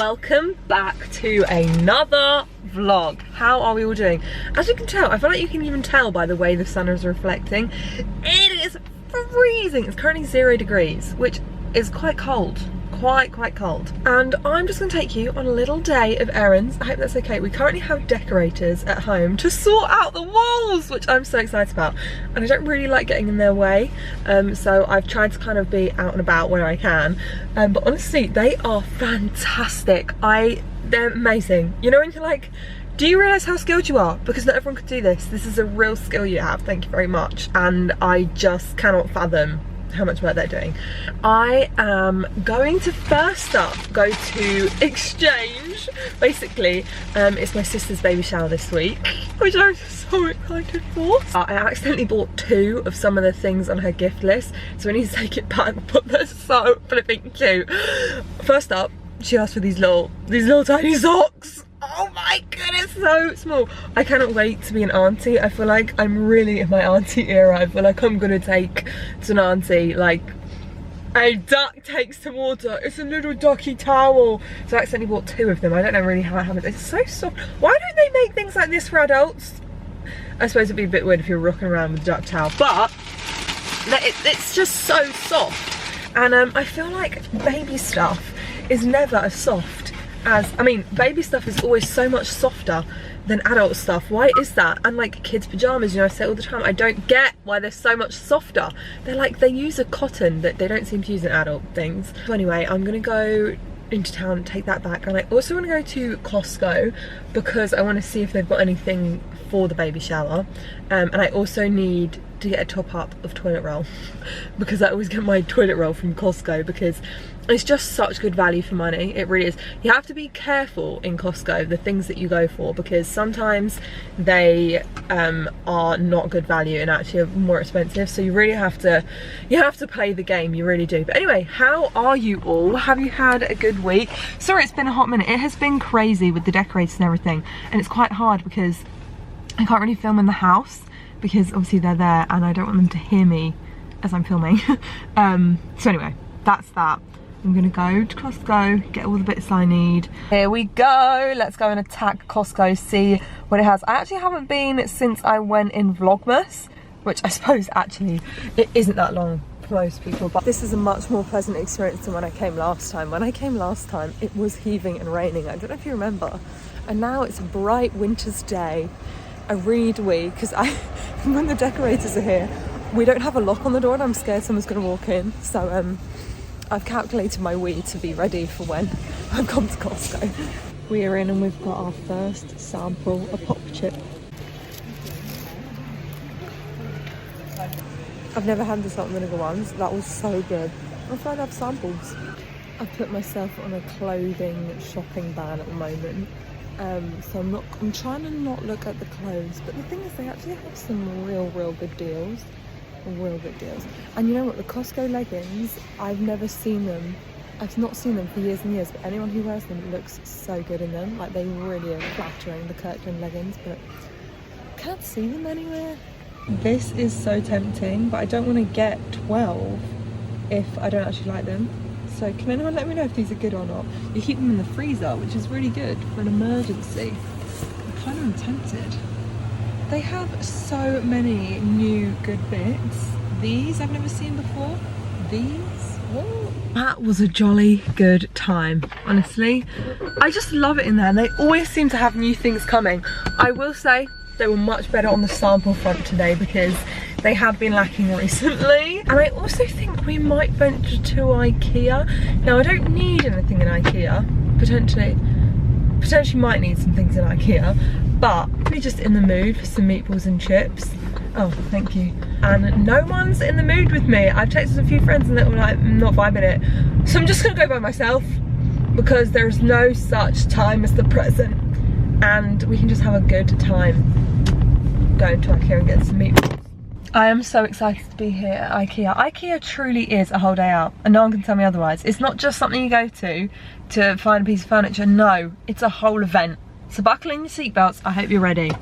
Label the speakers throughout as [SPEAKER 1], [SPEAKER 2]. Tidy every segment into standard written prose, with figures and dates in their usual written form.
[SPEAKER 1] welcome back to another vlog. How are we all doing? As you can tell, I feel like you can even tell by the way the sun is reflecting, it is freezing. It's currently 0 degrees, which is quite cold. Quite cold. And I'm just gonna take you on a little day of errands. I hope that's okay. We currently have decorators at home to sort out the walls, which I'm so excited about. And I don't really like getting in their way. So I've tried to kind of be out and about where I can. But honestly, they are fantastic. They're amazing. You know when you're like, do you realise how skilled you are? Because not everyone could do this. This is a real skill you have. Thank you very much. And I just cannot fathom how much work they're doing. I am going to first up go to exchange. Basically, it's my sister's baby shower this week, which I'm so excited for. I accidentally bought 2 of some of the things on her gift list, so I need to take it back, but they're so flipping cute. First up, she asked for these little tiny socks. Oh my goodness, so small. I cannot wait to be an auntie. I feel like I'm really in my auntie era. I feel like I'm gonna take to an auntie like a duck takes to water. It's a little ducky towel. So I accidentally bought 2 of them. I don't know really how it happens. It's so soft. Why don't they make things like this for adults? I suppose it'd be a bit weird if you're rocking around with a duck towel, but it's just so soft. And I feel like baby stuff is never as soft as, I mean, baby stuff is always so much softer than adult stuff. Why is that? And like kids' pajamas, you know, I say all the time, I don't get why they're so much softer. They're like, they use a cotton that they don't seem to use in adult things. So anyway, I'm gonna go into town and take that back. And I also want to go to Costco because I want to see if they've got anything for the baby shower. And I also need to get a top up of toilet roll because I always get my toilet roll from Costco because it's just such good value for money. It really is. You have to be careful in Costco the things that you go for because sometimes they are not good value and actually are more expensive, so you really have to play the game, you really do. But anyway, how are you all? Have you had a good week? Sorry it's been a hot minute. It has been crazy with the decorators and everything, and it's quite hard because I can't really film in the house because obviously they're there and I don't want them to hear me as I'm filming. So anyway, that's that. I'm gonna go to Costco, get all the bits I need. Here we go, let's go and attack Costco, see what it has. I actually haven't been since I went in Vlogmas, which I suppose actually it isn't that long for most people, but this is a much more pleasant experience than when I came last time. When I came last time, it was heaving and raining. I don't know if you remember. And now it's a bright winter's day. I really need a wee, because when the decorators are here, we don't have a lock on the door and I'm scared someone's gonna walk in. So I've calculated my wee to be ready for when I've come to Costco. We are in and we've got our first sample of pop chip. I've never had the salt and vinegar ones. That was so good. I thought I'd have samples. I've put myself on a clothing shopping ban at the moment. So I'm trying to not look at the clothes, but the thing is they actually have some real good deals. Real good deals. And you know what, the Costco leggings, I've never seen them. I've not seen them for years and years, but anyone who wears them looks so good in them. Like they really are flattering, the Kirkland leggings, but I can't see them anywhere. This is so tempting, but I don't want to get 12 if I don't actually like them. So can anyone let me know if these are good or not? You keep them in the freezer, which is really good for an emergency. I'm kind of tempted. They have so many new good bits. These I've never seen before. These, whoa. That was a jolly good time, honestly. I just love it in there. They always seem to have new things coming. I will say they were much better on the sample front today because they have been lacking recently. And I also think we might venture to Ikea. Now I don't need anything in Ikea, potentially might need some things in Ikea, but we're just in the mood for some meatballs and chips. Oh, thank you. And no one's in the mood with me. I've texted a few friends and they were like, not vibing it. So I'm just gonna go by myself because there's no such time as the present. And we can just have a good time going to Ikea and getting some meatballs. I am so excited to be here at Ikea. Ikea truly is a whole day out and no one can tell me otherwise. It's not just something you go to find a piece of furniture. No, it's a whole event. So buckle in your seatbelts. I hope you're ready.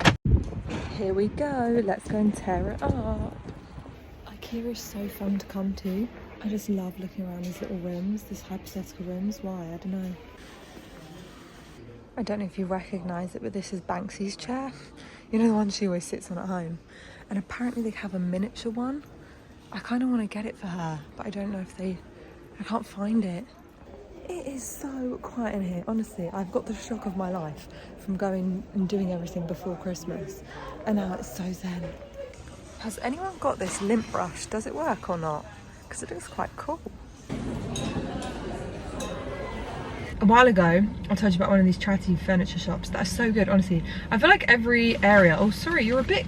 [SPEAKER 1] Here we go. Let's go and tear it up. Ikea is so fun to come to. I just love looking around these little rooms, these hypothetical rooms. Why? I don't know. I don't know if you recognise it, but this is Banksy's chair. You know, the one she always sits on at home. And apparently they have a miniature one. I kind of want to get it for her, but I don't know if I can't find it. It is so quiet in here, honestly. I've got the shock of my life from going and doing everything before Christmas. And now it's so zen. Has anyone got this lint brush? Does it work or not? Because it looks quite cool. A while ago, I told you about one of these charity furniture shops that are so good, honestly. I feel like every area, oh sorry, you're a bit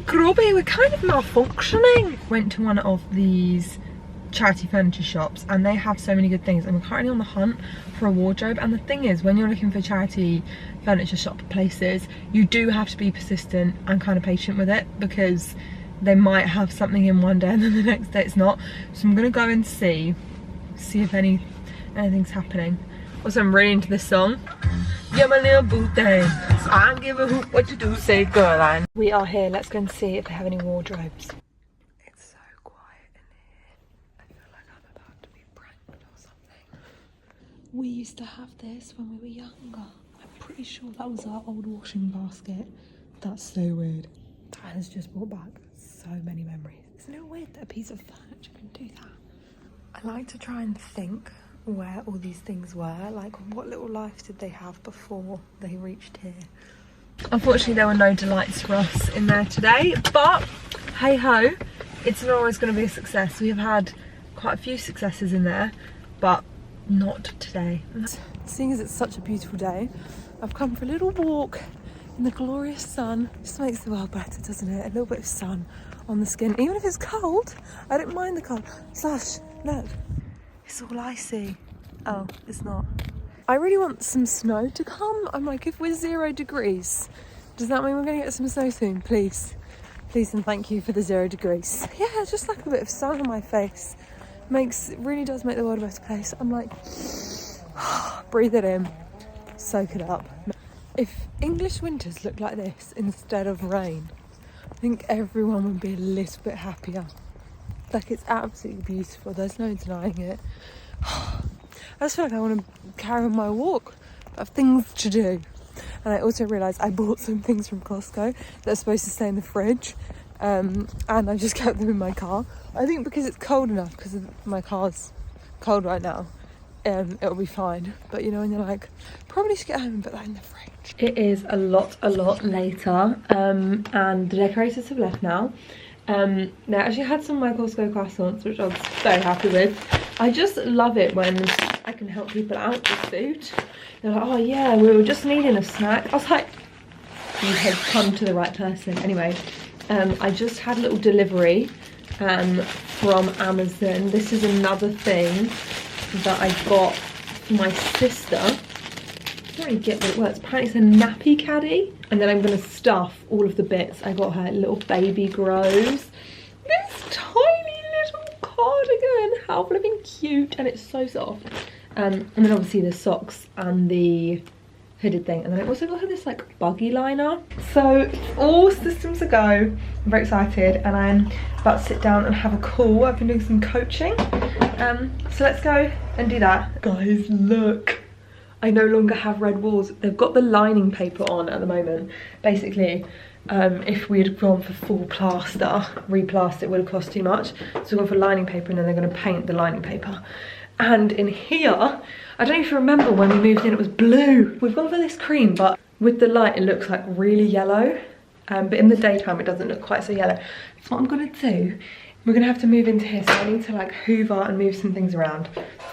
[SPEAKER 1] grubby, we're kind of malfunctioning. Went to one of these charity furniture shops and they have so many good things, and we're currently on the hunt for a wardrobe. And the thing is, when you're looking for charity furniture shop places, you do have to be persistent and kind of patient with it, because they might have something in one day and then the next day it's not. So I'm gonna go and see if anything's happening. Also, I'm really into this song. You're my little boo thing, so I don't give a hoot what you do, say girl. We are here, let's go and see if they have any wardrobes. It's so quiet in here. I feel like I'm about to be pranked or something. We used to have this when we were younger. I'm pretty sure that was our old washing basket. That's so weird. That has just brought back so many memories. Isn't it weird that a piece of furniture can do that? I like to try and think where all these things were, like what little life did they have before they reached here. Unfortunately, there were no delights for us in there today, but hey ho, it's not always going to be a success. We have had quite a few successes in there, but not today. Seeing as it's such a beautiful day, I've come for a little walk in the glorious sun. Just makes the world better, doesn't it? A little bit of sun on the skin, even if it's cold. I don't mind the cold. Slash, look, it's all icy. Oh, it's not. I really want some snow to come. I'm like, if we're 0 degrees, does that mean we're gonna get some snow soon? Please, please and thank you for the 0 degrees. Yeah, just like a bit of sun on my face. It really does make the world a better place. I'm like, breathe it in, soak it up. If English winters looked like this instead of rain, I think everyone would be a little bit happier. Like, it's absolutely beautiful, there's no denying it. I just feel like I want to carry on my walk. I have things to do. And I also realised I bought some things from Costco that are supposed to stay in the fridge, and I just kept them in my car. I think because it's cold enough, because my car's cold right now, it'll be fine. But you know, when you're like, probably should get home and put that in the fridge. It is a lot later, and the decorators have left now. They actually had some of my Costco croissants, which I was very happy with. I just love it when I can help people out with food. They're like, oh yeah, we were just needing a snack. I was like, you have come to the right person. Anyway, I just had a little delivery from Amazon. This is another thing that I got for my sister. I don't really get what it works. Apparently it's a nappy caddy. And then I'm going to stuff all of the bits. I got her little baby grows. This tiny little cardigan. How flipping cute. And it's so soft. And then obviously the socks and the hooded thing. And then I also got her this like buggy liner. So all systems a go. I'm very excited. And I'm about to sit down and have a call. I've been doing some coaching. So let's go and do that. Guys, look. I no longer have red walls. They've got the lining paper on at the moment. Basically, if we had gone for full plaster, replaster, it would have cost too much. So we've gone for lining paper, and then they're going to paint the lining paper. And in here, I don't know if you remember when we moved in, it was blue. We've gone for this cream, but with the light, it looks like really yellow. But in the daytime, it doesn't look quite so yellow. So what I'm going to do, we're going to have to move into here, so I need to like hoover and move some things around.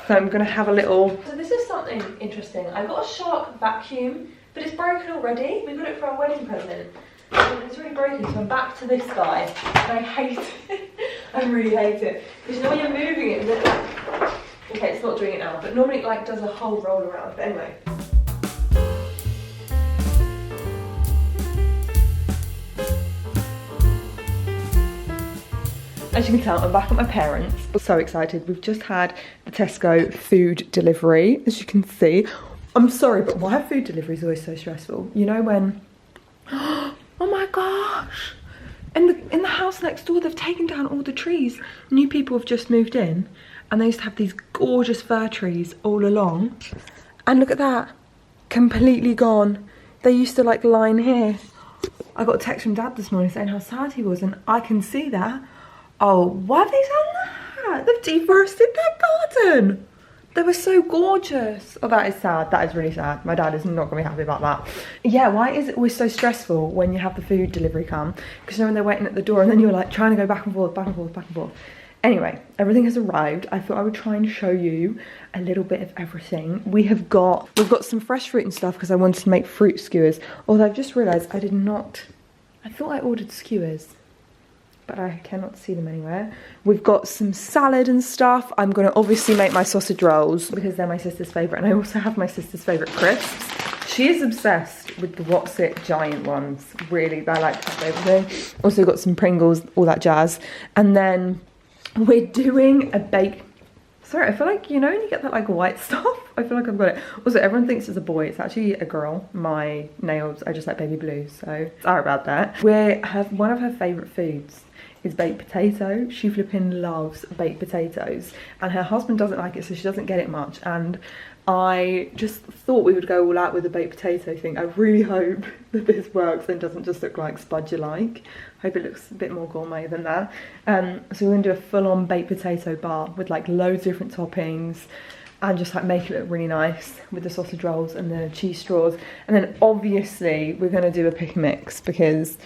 [SPEAKER 1] So I'm going to have a little... So this is something interesting. I got a Shark vacuum, but it's broken already. We got it for our wedding present. And it's really broken, so I'm back to this guy. And I hate it. I really hate it. Because you know when you're moving it, like... Okay, it's not doing it now, but normally it like does a whole roll around. But anyway. As you can tell, I'm back at my parents'. I'm so excited. We've just had the Tesco food delivery, as you can see. I'm sorry, but why are food deliveries always so stressful? You know when... Oh my gosh! In the house next door, they've taken down all the trees. New people have just moved in, and they used to have these gorgeous fir trees all along. And look at that. completely gone. They used to like line here. I got a text from Dad this morning saying how sad he was, and I can see that. Oh, why have they done that? They've deforested their garden. They were so gorgeous. Oh, that is sad. That is really sad. My dad is not gonna be happy about that. Yeah, why is it always so stressful when you have the food delivery come? Because you know when they're waiting at the door and then you're like trying to go back and forth, back and forth, back and forth. Anyway, everything has arrived. I thought I would try and show you a little bit of everything. We've got some fresh fruit and stuff because I wanted to make fruit skewers. Although I've just realised I thought I ordered skewers, but I cannot see them anywhere. We've got some salad and stuff. I'm gonna obviously make my sausage rolls because they're my sister's favourite, and I also have my sister's favourite crisps. She is obsessed with the What's It giant ones. Really, they like to have everything. Also got some Pringles, all that jazz. And then we're doing a bake. Sorry, I feel like, you know, when you get that like white stuff, I feel like I've got it. Also, everyone thinks it's a boy. It's actually a girl. My nails are just like baby blue, so sorry about that. One of her favourite foods is baked potato. She flipping loves baked potatoes, and her husband doesn't like it, so she doesn't get it much. And I just thought we would go all out with the baked potato thing. I really hope that this works and doesn't just look like Spudger-like. Hope it looks a bit more gourmet than that. So we're gonna do a full-on baked potato bar with like loads of different toppings and just like make it look really nice with the sausage rolls and the cheese straws. And then obviously we're gonna do a pick and mix because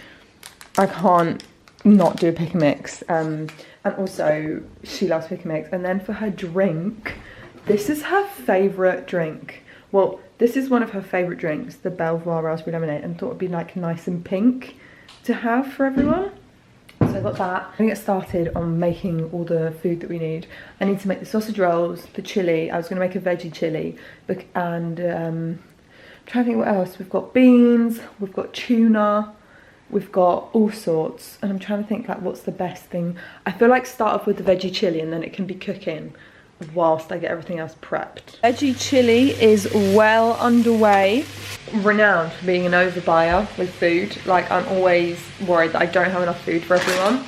[SPEAKER 1] I can't not do a pick and mix. And also she loves pick and mix. And then for her drink, this is her favourite drink. Well, this is one of her favourite drinks, the Belvoir Raspberry Lemonade, and thought it'd be like nice and pink to have for everyone. So I got that. I'm gonna get started on making all the food that we need. I need to make the sausage rolls, the chilli. I was gonna make a veggie chilli, and trying to think what else. We've got beans, we've got tuna, we've got all sorts, and I'm trying to think like what's the best thing. I feel like start off with the veggie chilli and then it can be cooking whilst I get everything else prepped. Veggie chilli is well underway. Renowned for being an overbuyer with food. Like, I'm always worried that I don't have enough food for everyone.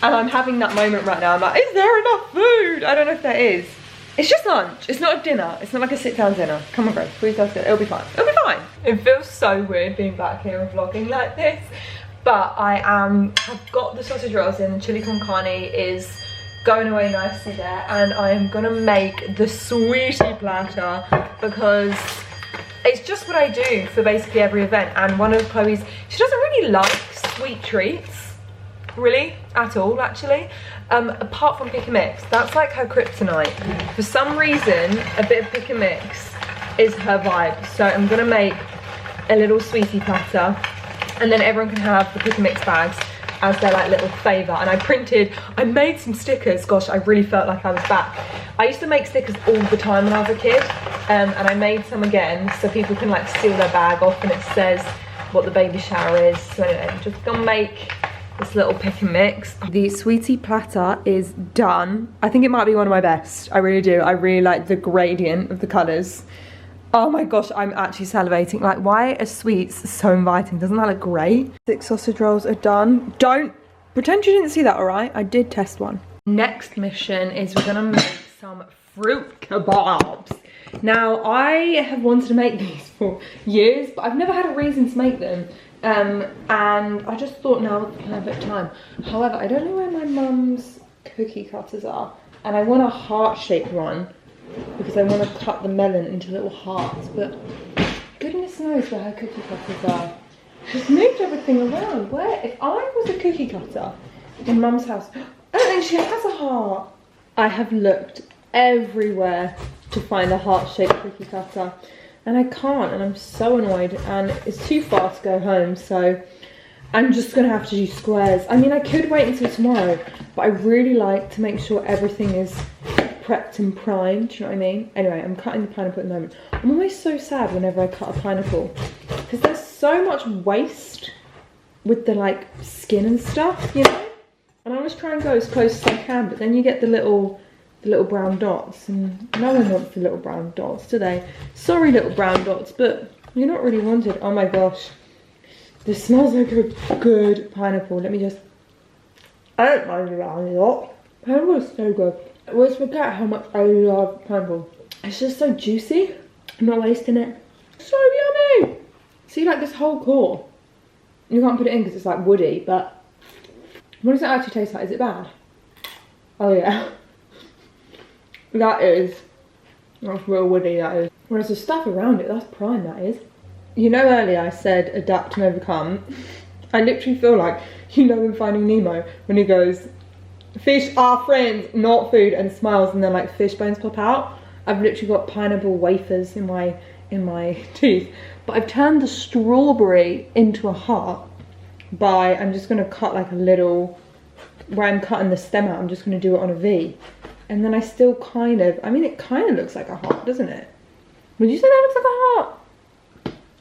[SPEAKER 1] And I'm having that moment right now. I'm like, is there enough food? I don't know if there is. It's just lunch. It's not a dinner. It's not like a sit-down dinner. Come on, Grace. Please, that's good. It'll be fine. It'll be fine. It feels so weird being back here and vlogging like this. But I've got the sausage rolls in. The chili con carne is going away nicely there, and I am gonna make the sweetie platter because it's just what I do for basically every event. And one of Chloe's, she doesn't really like sweet treats, really, at all actually, apart from pick and mix. That's like her kryptonite. For some reason, a bit of pick and mix is her vibe. So I'm gonna make a little sweetie platter, and then everyone can have the pick and mix bags as their like little favour. And I made some stickers. Gosh, I really felt like I was back. I used to make stickers all the time when I was a kid, and I made some again so people can like seal their bag off and it says what the baby shower is. So anyway, I'm just gonna make this little pick and mix. The sweetie platter is done. I think it might be one of my best. I really do. I really like the gradient of the colours. Oh my gosh, I'm actually salivating. Like, why are sweets so inviting? Doesn't that look great? 6 sausage rolls are done. Don't pretend you didn't see that, all right? I did test one. Next mission is we're gonna make some fruit kebabs. Now, I have wanted to make these for years, but I've never had a reason to make them. And I just thought now was the perfect time. However, I don't know where my mum's cookie cutters are, and I want a heart-shaped one, because I want to cut the melon into little hearts, but goodness knows where her cookie cutters are. She's moved everything around. Where? If I was a cookie cutter in Mum's house, I don't think she has a heart. I have looked everywhere to find a heart-shaped cookie cutter, and I can't, and I'm so annoyed, and it's too far to go home, so I'm just gonna have to do squares. I mean, I could wait until tomorrow, but I really like to make sure everything is prepped and primed, do you know what I mean? Anyway, I'm cutting the pineapple at the moment. I'm always so sad whenever I cut a pineapple because there's so much waste with the like skin and stuff, you know? And I always try and go as close as I can, but then you get the little brown dots, and no one wants the little brown dots, do they? Sorry, little brown dots, but you're not really wanted. Oh my gosh. This smells like a good pineapple. Let me just, I don't mind it a lot. Pineapple is so good. I always forget how much I love pineapple. It's just so juicy. I'm not wasting it. So See, like this whole core. You can't put it in because it's like woody, but what does it actually taste like? Is it bad? Oh yeah. That's real woody, that is. Whereas the stuff around it, that's prime, that is. You know, earlier I said adapt and overcome. I literally feel like, you know, in Finding Nemo, when he goes, fish are friends, not food, and smiles, and then like fish bones pop out. I've literally got pineapple wafers in my teeth. But I've turned the strawberry into a heart by, I'm just gonna cut like a little, where I'm cutting the stem out, I'm just gonna do it on a V. And then I still kind of, I mean, it kind of looks like a heart, doesn't it? Would you say that looks like a heart?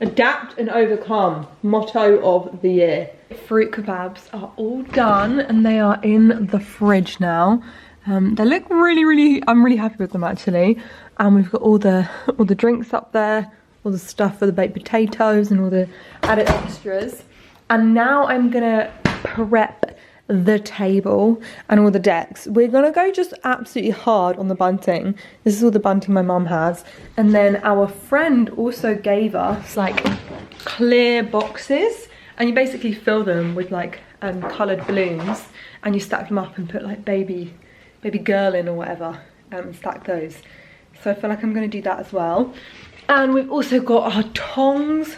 [SPEAKER 1] Adapt and overcome, motto of the year. Fruit kebabs are all done and they are in the fridge now. They look really, I'm really happy with them actually. And we've got all the drinks up there, all the stuff for the baked potatoes and all the added extras. And now I'm gonna prep the table and all the decks. We're gonna go just absolutely hard on the bunting. This is all the bunting my mum has. And then our friend also gave us like clear boxes, and you basically fill them with like coloured balloons, and you stack them up and put like baby girl in or whatever, and stack those. So I feel like I'm gonna do that as well. And we've also got our tongs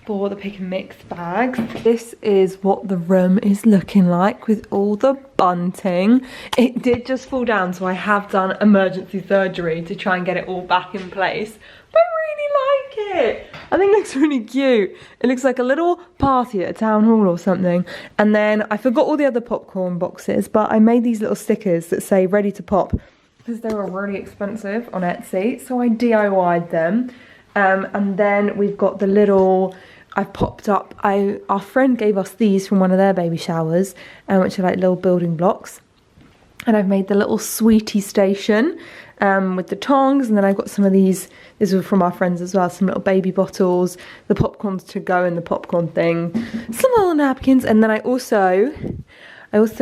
[SPEAKER 1] for the pick and mix bags. This is what the room is looking like with all the bunting. It did just fall down, so I have done emergency surgery to try and get it all back in place. But I really like it. I think it looks really cute. It looks like a little party at a town hall or something. And then I forgot all the other popcorn boxes, but I made these little stickers that say ready to pop because they were really expensive on Etsy. So I DIY'd them. And then we've got the little, I've popped up, our friend gave us these from one of their baby showers, which are like little building blocks. And I've made the little sweetie station with the tongs, and then I've got some of these were from our friends as well, some little baby bottles, the popcorns to go in the popcorn thing, some little napkins, and then I also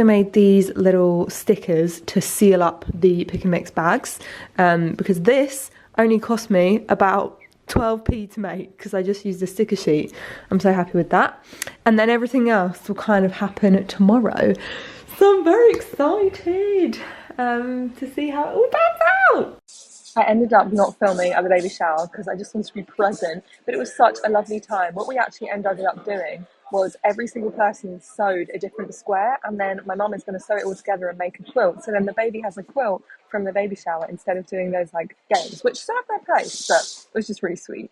[SPEAKER 1] made these little stickers to seal up the pick and mix bags, because this only cost me about 12p to make because I just used a sticker sheet. I'm so happy with that. And then everything else will kind of happen tomorrow. So I'm very excited to see how it all pans out. I ended up not filming at the baby shower because I just wanted to be present, but it was such a lovely time. What we actually ended up doing was every single person sewed a different square, and then my mum is going to sew it all together and make a quilt. So then the baby has a quilt from the baby shower instead of doing those like games, which still have their place, but it was just really sweet.